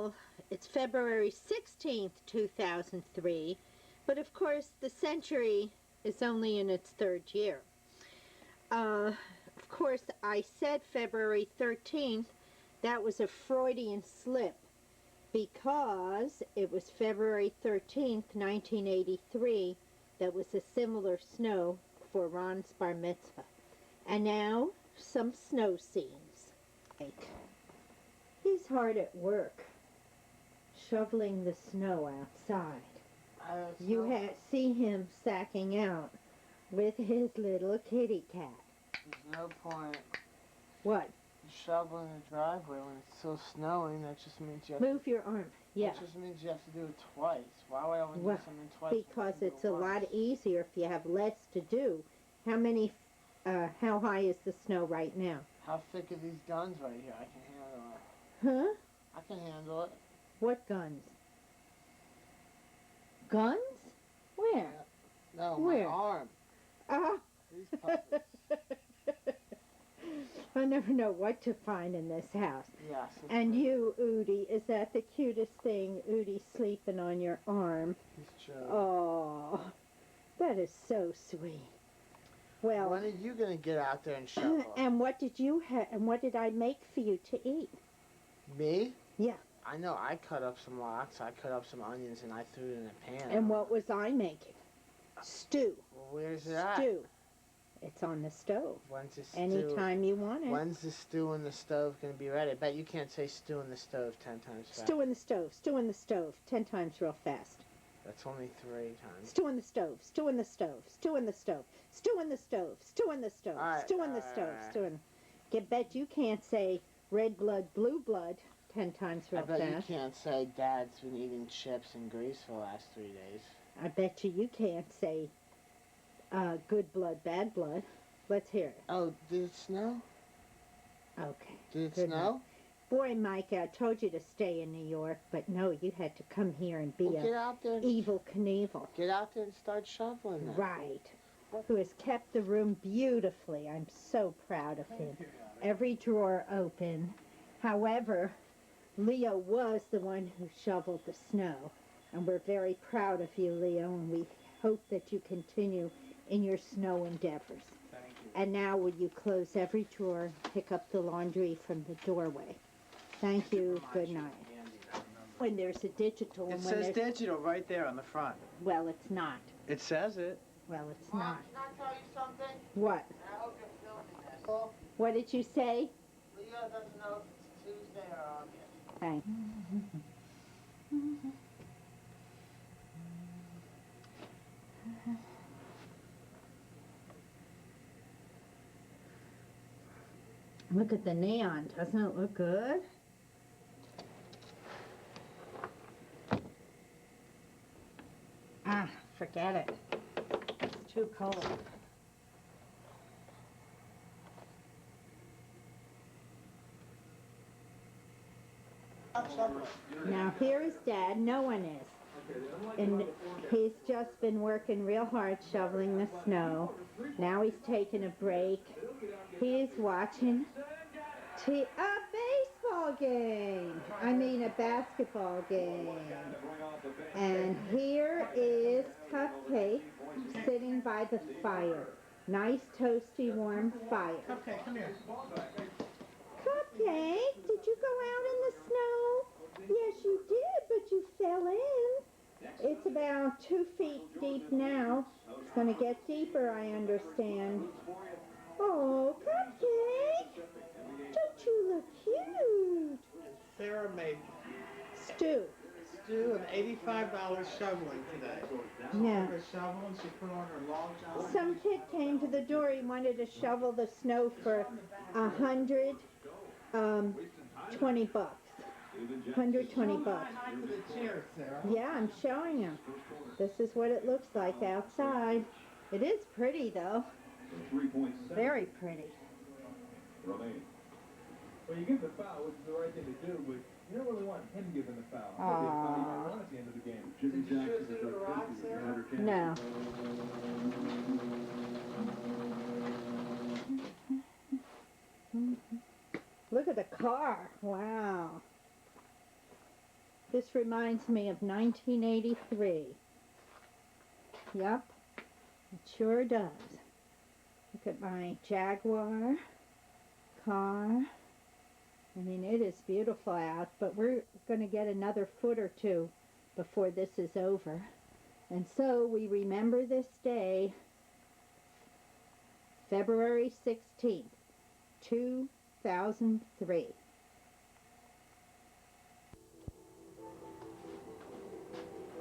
Well, it's February 16th, 2003, but of course the century is only in its third year. Of course, I said February 13th. That was a Freudian slip because it was February 13th, 1983, that was a similar snow for Ron's bar mitzvah. And now, some snow scenes. He's hard at work, shoveling the snow outside. You see him sacking out with his little kitty cat. There's no point What? shoveling the driveway when it's still snowing. That just means you have Move your arm. Yeah. That just means you have to do it twice. Why would I only do something twice? Because it's a lot easier if you have less to do. How high is the snow right now? How thick are these guns right here? I can handle it. Huh? I can handle it. What guns? Guns? Where? No, Where? my arm. Ah! These puppets. I never know what to find in this house. Yes. And you, Udi, is that the cutest thing? Udi sleeping on your arm. He's chill. Oh, that is so sweet. Well, when are you gonna get out there and shovel? And what did you have? And what did I make for you to eat? Me? Yeah. I know. I cut up some lox. I cut up some onions, and I threw it in a pan. And what was I making? Stew. Well, where's it at? Stew. It's on the stove. When's the stew? Anytime you want it. When's the stew in the stove gonna be ready? I bet you can't say stew in the stove 10 times fast. Stew in the stove. Stew in the stove. 10 times real fast. That's only 3 times. Stew in the stove. Stew in the stove. Stew in the stove. Stew in the stove. Stew in the stove. Stew in the stove. Stew in. Bet you can't say red blood, blue blood 10 times real fast. I bet you can't say Dad's been eating chips and grease for the last 3 days. I bet you can't say good blood, bad blood. Let's hear it. Oh, did it snow? Okay. Did it snow? Boy, Mike, I told you to stay in New York, but no, you had to come here and be Get out there evil Knievel. Get out there and start shoveling that. Right. Who has kept the room beautifully. I'm so proud of him. Every drawer open. However, Leo was the one who shoveled the snow. And we're very proud of you, Leo, and we hope that you continue in your snow endeavors. Thank you. And now will you close every drawer, pick up the laundry from the doorway. Thank you. Good night. When there's a digital... It says digital right there on the front. Well, it's not. It says it. Well, it's Mom, not. can I tell you something? What? I hope you're filming this. What did you say? Leo doesn't know if it's Tuesday or August. Thanks. Look at the neon. Doesn't it look good? Ah, forget it. It's too cold. Now here is Dad. No one is. And he's just been working real hard shoveling the snow. Now he's taking a break. He's watching a baseball game. I mean a basketball game. And here is Cupcake sitting by the fire. Nice toasty warm fire. Cupcake, come here. Cupcake, did you go out in the snow? Yes, you did, but you fell in. It's about 2 feet deep now. It's going to get deeper, I understand. Oh, Cupcake, don't you look cute? Sarah made Stew. Stu an $85 shoveling today. Yeah. Her shovel and she put on her long john. Some kid came to the door. He wanted to shovel the snow for 120 bucks. 120 bucks. Yeah, I'm showing him. This is what it looks like outside. It is pretty, though. Very pretty. Well, you give the foul, which is the right thing to do, but you don't really want him giving the foul. Maybe it's not even run at the end of the game. Jimmy Jackson is up 50 with 100 No. Look at the car. Wow. This reminds me of 1983. Yep, it sure does. Look at my Jaguar car. I mean, it is beautiful out, but we're going to get another foot or two before this is over. And so we remember this day, February 16th, 2003.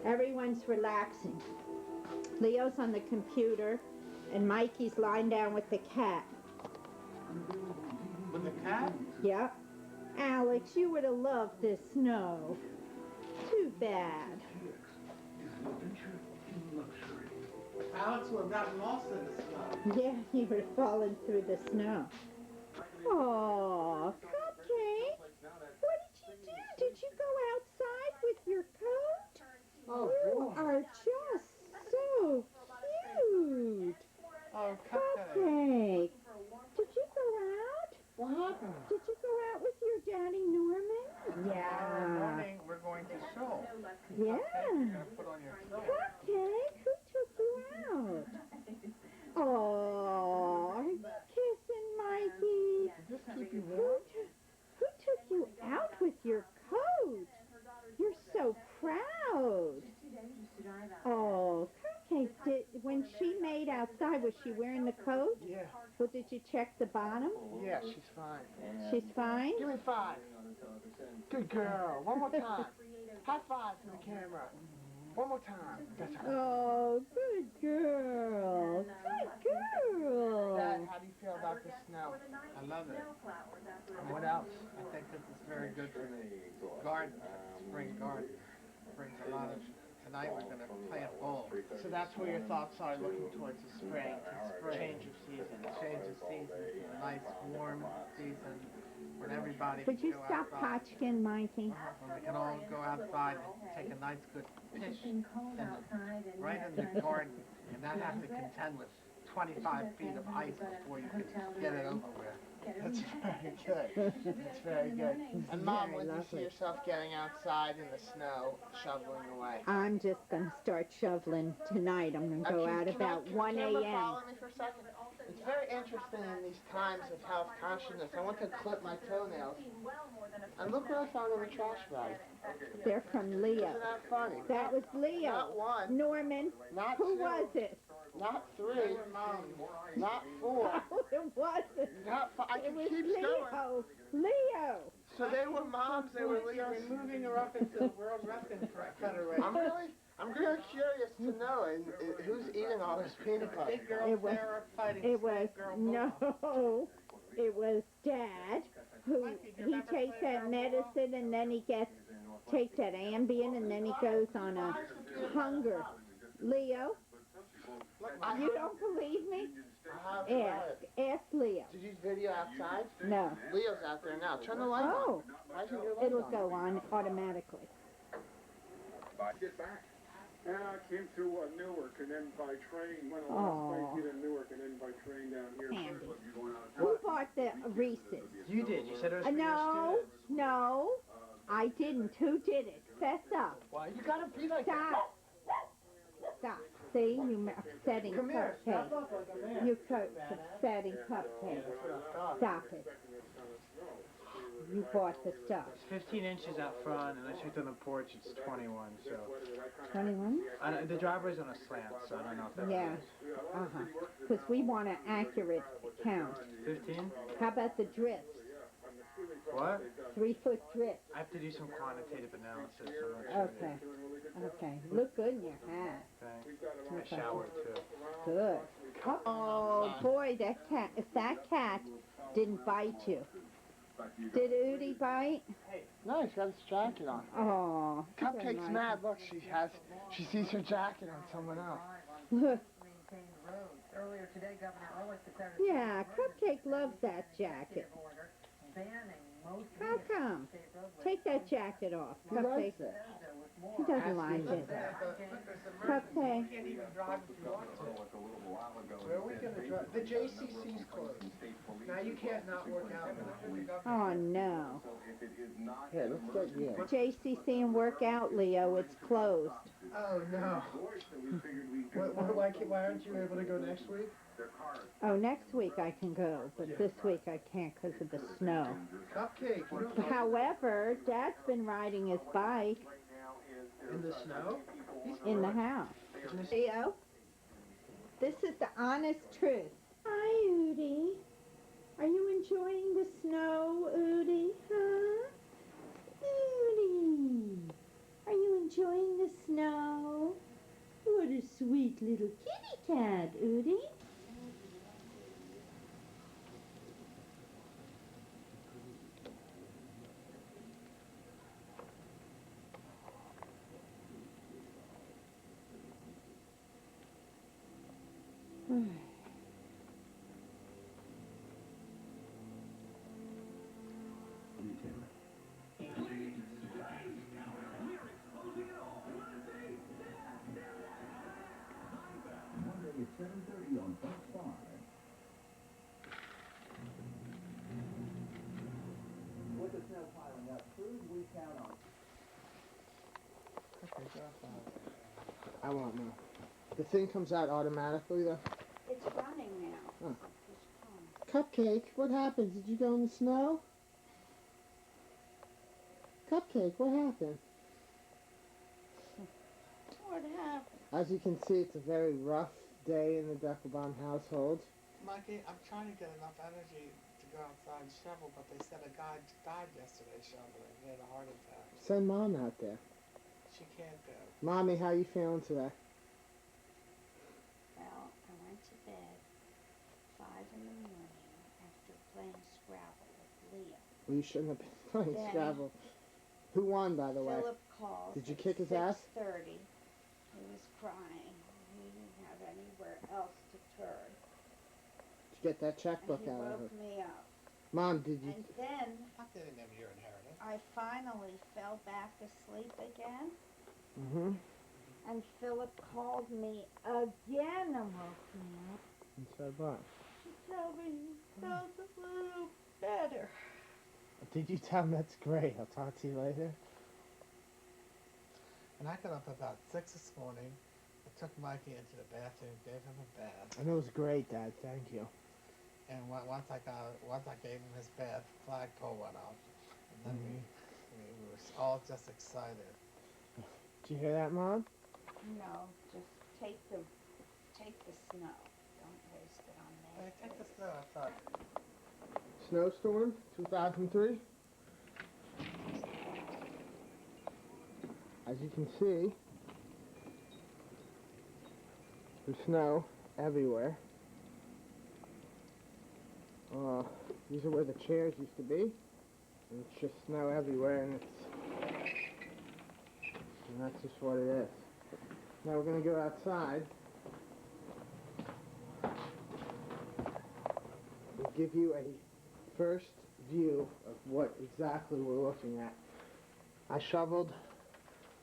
Everyone's relaxing. Leo's on the computer, and Mikey's lying down with the cat. With the cat? Yep. Alex, you would have loved this snow. Too bad. Alex would have gotten lost in the snow. Yeah, you would have fallen through the snow. Oh, Cupcake. What did you do? Did you go outside with your coat? Oh, You are just so cute. Oh, Cupcake. Cupcake. Did you go out? What happened? Did you go out with your daddy Norman? Tomorrow morning, we're going to show. Yeah. You're going to put on your show. Cupcake, who took you out? Oh, are you kissing Mikey? Just keep you warm. Who took you out with your coat? You're so proud. Oh, Cupcake, when she made outside, was she wearing the coat? Yeah. Well, did you check the bottom? Yeah, she's fine. She's fine? Give me 5. Good girl. One more time. High five to the camera. One more time. That's right. Oh, good girl. Good girl. Dad, how do you feel about the snow? I love it. And what else? I think this is very good for the garden, spring garden. Brings a lot of, tonight we're going to plant bulbs. So that's where your thoughts are, looking towards the spring. Spring. Change of season. Change of season, a nice warm season when everybody Would can you go stop outside. potchkin, Mikey? When we can all go outside and take a nice good pitch right in the garden and not have to contend with 25 feet of ice before you can get it over with. That's very good. That's very good. And Mom, when do you see yourself getting outside in the snow, shoveling away? I'm just going to start shoveling tonight. I'm going to go out about 1 Can the camera a.m. follow me for a second? It's very interesting in these times of health consciousness. I want to clip my toenails. And look what I found in the trash bag. They're from Leo. Isn't that funny? That was Leo. Not 1, Norman, not who 2, was it? not 3, not 4, No, it wasn't. not 5. I It can was keep going. Leo. So they were moms, they were Leos. We're moving her up into the World Wrestling Federation. I'm really curious to know who's eating all this peanut butter. Big girl It was- Sarah fighting It was, small girl Bobo. no, it was Dad, who, he takes that medicine and then he takes that Ambien and then he goes on a hunger. Leo, you don't believe me? Ask Leo. Did you video outside? No. Leo's out there now. Turn the light Oh, on. Why isn't your light it'll on? go on automatically. Get back. And I came through Newark and then by train, went a Aw. lot of places in Newark and then by train down here. Handy. Who bought the Reese's? You did. You said it was for your No, students. no, I didn't. Who did it? Fess up. Why? You gotta be like that. Stop. Stop. See, you upsetting Come here. Step Cupcake. up like a man. You upsetting Cupcake. Stop it. You bought the stuff. It's 15 inches out front, and I checked on the porch, it's 21, so... 21? The driveway's on a slant, so I don't know if that's... Yeah. Uh-huh. Because we want an accurate count. 15? How about the drifts? What? 3-foot drifts. I have to do some quantitative analysis, so I'm not sure. Okay. Okay. Look good in your hat. Thanks. I showered, too. Good. Oh, boy, that cat, if that cat didn't bite you. Did Udi bite? No, he's got his jacket on. Oh. Cupcake's mad. Look, she sees her jacket on someone else. Look. Earlier today, Governor Ehrlich declared Yeah, Cupcake loves that jacket. banning most How come? Take that jacket off. He likes Cupcake. it. He doesn't mind it. Okay. You can't even drive if you want to. Where are we gonna drive? The JCC's closed. Now you can't not work out. Oh no. Yeah, let's get you. JCC and workout, Leo, it's closed. Oh no. Why aren't you able to go next week? Oh, next week I can go, but this week I can't because of the snow. Cupcake. You don't However, Dad's been riding his bike in the snow? in the house. Leo, this is the honest truth. Hi, Udi. Are you enjoying the snow, Udi? Huh? Udi, are you enjoying the snow? What a sweet little kitty cat, Udi. Monday at 7:30 on Fox 5. With the snow piling up, food we count on. I won't know. The thing comes out automatically though. It's running now. Oh. Cupcake, what happened? Did you go in the snow? Cupcake, what happened? What happened? As you can see, it's a very rough day in the Deckelbaum household. Mikey, I'm trying to get enough energy to go outside and shovel, but they said a guy died yesterday shoveling. He had a heart attack. Send Mom out there. She can't go. Mommy, how you feeling today? Well, I went to bed 5 in the morning after playing Scrabble with Leo. Well, you shouldn't have been playing Then- Scrabble. Who won, by the way? Philip called. Did you at kick his ass? 6:30. He was crying. He didn't have anywhere else to turn. Did you get that And checkbook he out of her? woke me up. Mom, did you? And then Not getting them your inheritance. I finally fell back asleep again. Mm-hmm. And Philip called me again and woke me up. And said what? He told me he felt a little better. Did you tell him that's great? I'll talk to you later. And I got up about 6 this morning. I took Mikey into the bathroom, gave him a bath. And it was great, Dad. Thank you. And once I gave him his bath, the flagpole went off. And then we were all just excited. Did you hear that, Mom? No, just take the snow. Don't waste it on Hey, that. take the snow outside. Snowstorm, 2003. As you can see, there's snow everywhere. These are where the chairs used to be. And it's just snow everywhere, and that's just what it is. Now we're gonna go outside. We'll give you a first view of what exactly we're looking at. I shoveled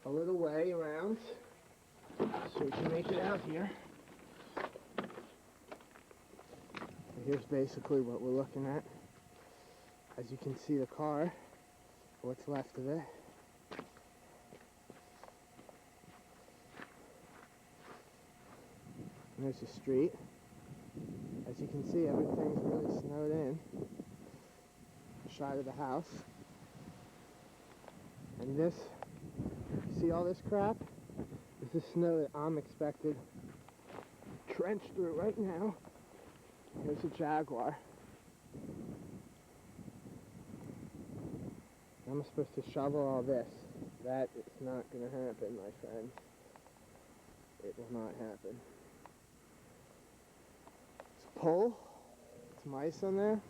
a little way around so we can make it out here. And here's basically what we're looking at. As you can see, the car, what's left of it. And there's the street. As you can see, everything's really snowed in. The side of the house. And this, you see all this crap? This is snow that I'm expected to trench through right now. Here's a Jaguar. I'm supposed to shovel all this. That is not going to happen, my friends. It will not happen. It's a pole. Some ice on there.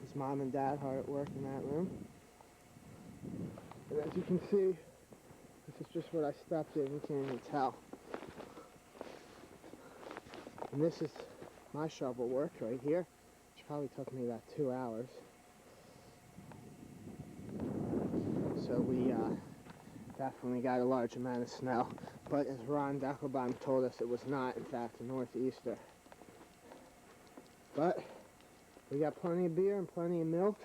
There's Mom and Dad hard at work in that room. And as you can see, this is just what I stepped in. You can't even tell. And this is my shovel work right here, which probably took me about 2 hours. So we definitely got a large amount of snow. But as Ron Deckelbaum told us, it was not, in fact, a northeaster. But we got plenty of beer and plenty of milk.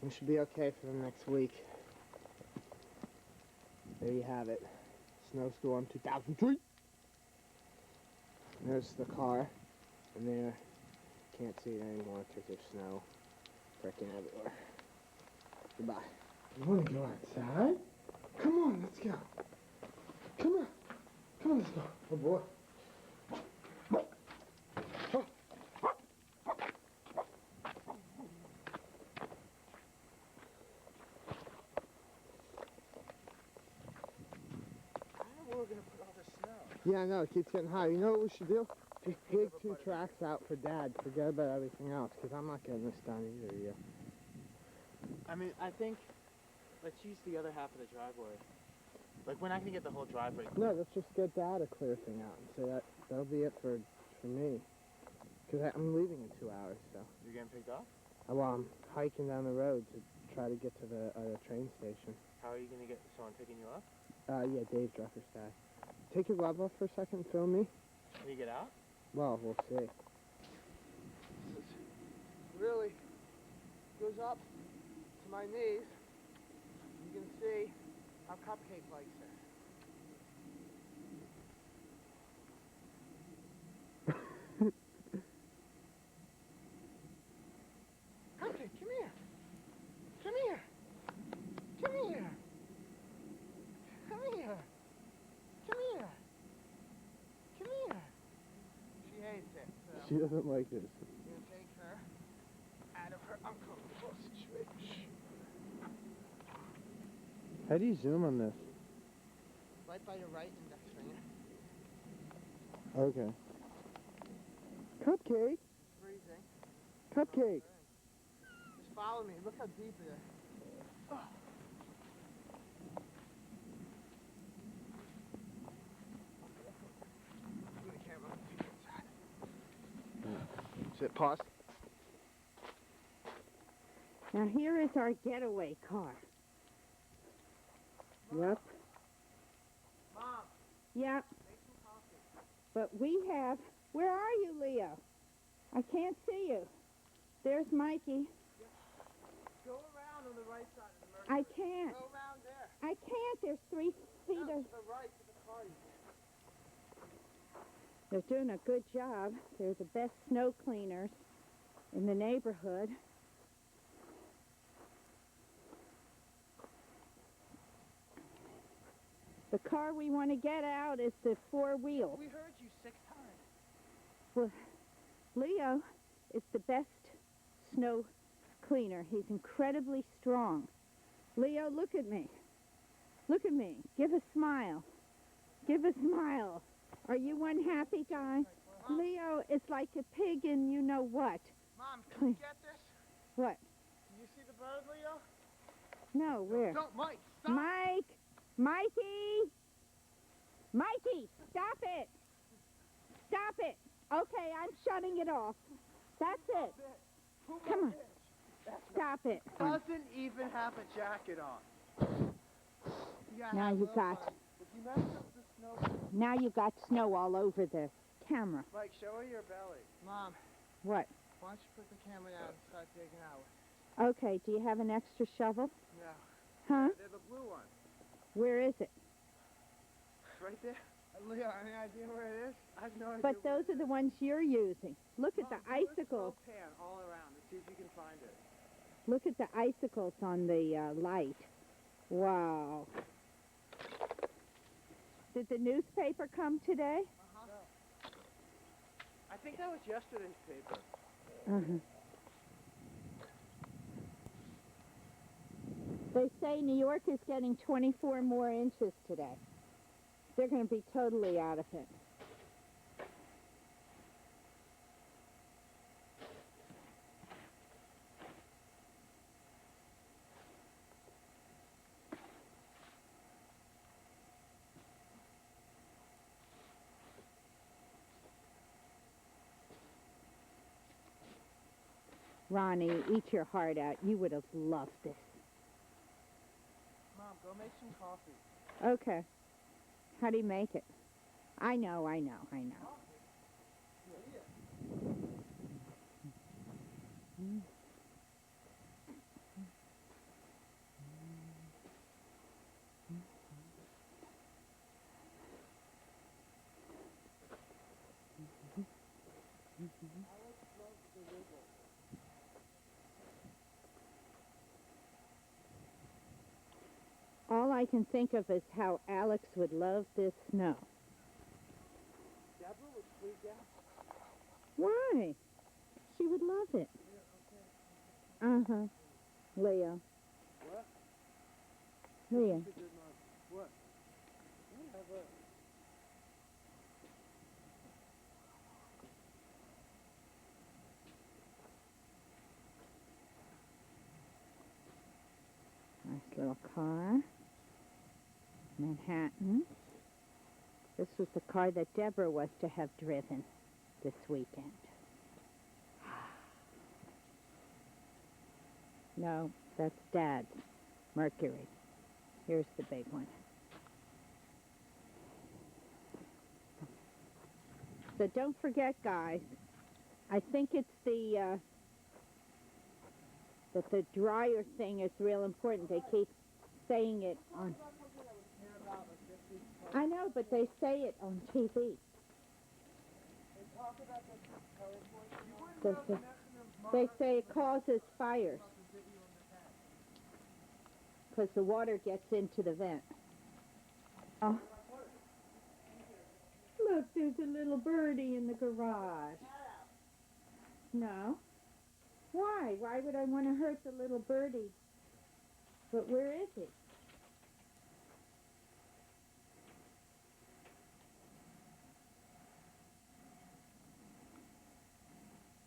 We should be okay for the next week. There you have it. Snowstorm 2003. There's the car. And there, can't see it anymore because there's snow freaking everywhere. Goodbye. You want to go outside? Come on, let's go. Come on. Come on, let's go. Oh, boy. Yeah, I know, it keeps getting high. You know what we should do? Just dig 2 tracks out for Dad. Forget about everything else, because I'm not getting this done either year. I mean, I think let's use the other half of the driveway. Like, we're not going to get the whole driveway clear. No, let's just get Dad a clear thing out and say that'll be it for me. Because I'm leaving in 2 hours, so. You're getting picked up? Well, I'm hiking down the road to try to get to the train station. How are you going to get someone picking you up? Yeah, Dave Drucker's dad. Take your glove off for a second and film me. Can you get out? Well, we'll see. Really goes up to my knees. You can see how Cupcake likes it. Cupcake, come here. Come here. Come here. Come here. Come here. Come here. She hates it. So She doesn't like this. I'm gonna take her out of her uncomfortable situation. How do you zoom on this? Right by your right index finger. Okay. Cupcake! Freezing. Cupcake! Just follow me. Look how deep it is. Oh. Move the camera inside. Sit, pause. Now here is our getaway car. Yep. Mom, Yep. make some coffee. But we have... Where are you, Leo? I can't see you. There's Mikey. Go around on the right side of the Mercury. I can't. Go around there. I can't. There's 3 feet No, of... to the right to the car. They're doing a good job. They're the best snow cleaners in the neighborhood. The car we want to get out is the 4-wheel. We heard you 6 times. Well, Leo is the best snow cleaner. He's incredibly strong. Leo, look at me. Look at me. Give a smile. Give a smile. Are you one happy guy? Leo is like a pig in you know what. Mom, can you get this? What? Can you see the bird, Leo? No, where? Don't, Mike, stop! Mike! Mikey! Mikey, stop it! Stop it! Okay, I'm shutting it off. That's it. Come on. Stop it. Doesn't even have a jacket on. Now you got... If you mess up the snow... Now you got snow all over the camera. Mike, show her your belly. Mom, What? why don't you put the camera down and start digging out? Okay, do you have an extra shovel? No. Huh? They're the blue ones. Where is it? Right there. Leo, any idea where it is? I have no idea. But those are the ones you're using. Look at the icicles. Pan all around and see if you can find it. Look at the icicles on the light. Wow. Did the newspaper come today? I think that was yesterday's paper. Uh-huh. They say New York is getting 24 more inches today. They're going to be totally out of it. Ronnie, eat your heart out. You would have loved this. Mom, Go make some coffee. Okay. How do you make it? I know. All I can think of is how Alex would love this snow. Deborah would freak out. Why? She would love it. Uh-huh. Leo. What? Leo. What? Whatever. Nice little car. Manhattan. This was the car that Deborah was to have driven this weekend. No, that's Dad's. Mercury. Here's the big one. So don't forget, guys, I think it's that the dryer thing is real important. They keep saying it on... I know, but they say it on TV. They say it causes fires because the water gets into the vent. Oh. Look, there's a little birdie in the garage. No. Why? Why would I want to hurt the little birdie? But where is he?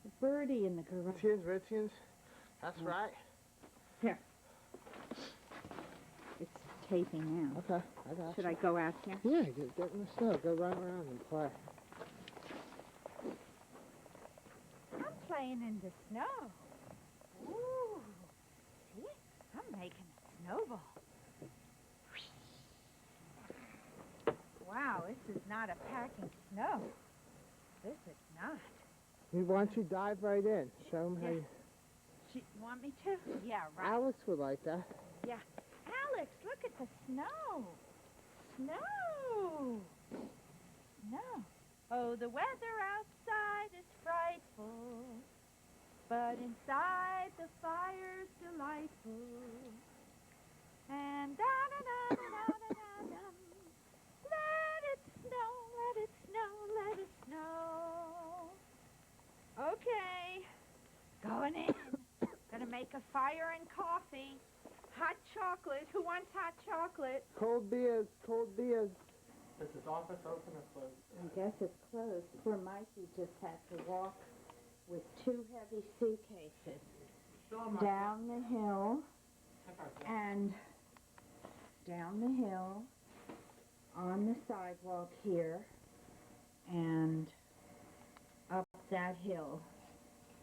The birdie in the garage. Ritzians. That's right. Here. It's taping now. Okay, I got Should I go out here? Yeah, get in the snow. Go run around and play. I'm playing in the snow. Ooh. See? I'm making a snowball. Wow, this is not a packing snow. This is not. Why don't you dive right in? Show them how you... You want me to? Yeah, right. Alex would like that. Yeah. Alex, look at the snow. Snow. Snow. Oh, the weather outside is frightful, but inside the fire's delightful. And da-da-da-da-da-da-dum. Let it snow, let it snow, let it snow. Okay, going in. Gonna make a fire and coffee. Hot chocolate. Who wants hot chocolate? Cold beers, cold beers. Is his office open or closed? I guess it's closed. Poor Mikey just had to walk with 2 heavy suitcases down the hill and down the hill on the sidewalk here and up that hill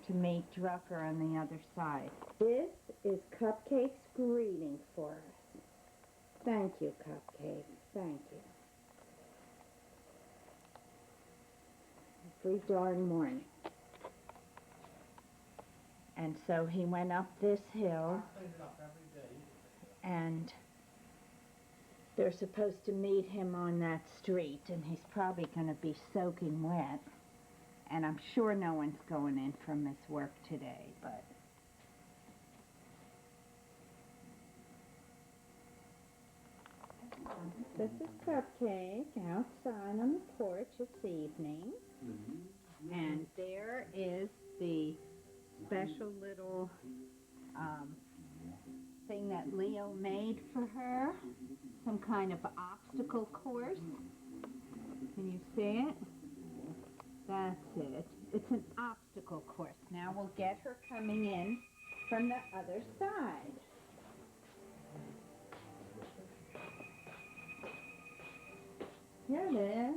to meet Drucker on the other side. This is Cupcake's greeting for us. Thank you, Cupcake. Thank you. Every darn morning. And so he went up this hill, and they're supposed to meet him on that street, and he's probably going to be soaking wet. And I'm sure no one's going in from his work today, but... This is Cupcake outside on the porch this evening. And there is the special little thing that Leo made for her. Some kind of obstacle course. Can you see it? That's it. It's an obstacle course. Now we'll get her coming in from the other side. Here it is.